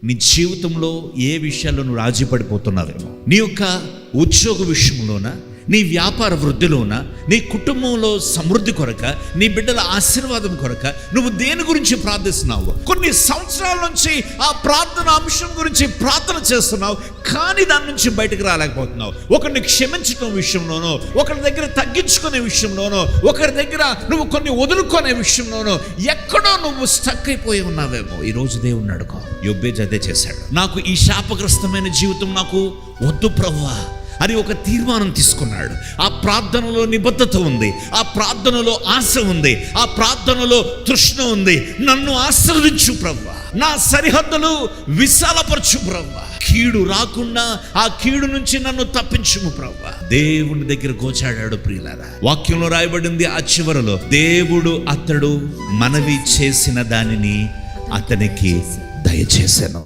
నీ జీవితంలో ఏ విషయాల్లో నువ్వు రాజీ పడిపోతున్నావేమో, నీ యొక్క ఉద్యోగ విషయంలోన, నీ వ్యాపార వృద్ధిలోన, నీ కుటుంబంలో సమృద్ధి కొరక, నీ బిడ్డల ఆశీర్వాదం కొరక నువ్వు దేని గురించి ప్రార్థిస్తున్నావు? కొన్ని సంవత్సరాల నుంచి ఆ ప్రార్థన అంశం గురించి ప్రార్థన చేస్తున్నావు, కానీ దాని నుంచి బయటకు రాలేకపోతున్నావు. ఒకరిని క్షమించడం విషయంలోనో, ఒకరి దగ్గర తగ్గించుకునే విషయంలోనో, ఒకరి దగ్గర నువ్వు కొన్ని వదులుకునే విషయంలోనో ఎక్కడో నువ్వు స్టక్ అయిపోయి ఉన్నావేమో. ఈరోజు దేవుణ్ణి అడుగు. యోబేజు అదే చేశాడు. నాకు ఈ శాపగ్రస్తమైన జీవితం నాకు వద్దు ప్రభువా అని ఒక తీర్మానం తీసుకున్నాడు. ఆ ప్రార్థనలో నిబద్ధత ఉంది, ఆ ప్రార్థనలో ఆశ ఉంది, ఆ ప్రార్థనలో తృష్ణ ఉంది. నన్ను ఆశీర్వదించు ప్రభువా, నా సరిహద్దులు విశాలపరచు ప్రభువా, కీడు రాకుండా ఆ కీడు నుంచి నన్ను తప్పించుము ప్రభువా. దేవుని దగ్గర గోచాడాడు. ప్రియులారా, వాక్యంలో రాయబడింది ఆ చివరలో, దేవుడు అతడు మనవి చేసిన దానిని అతనికి దయచేసెను.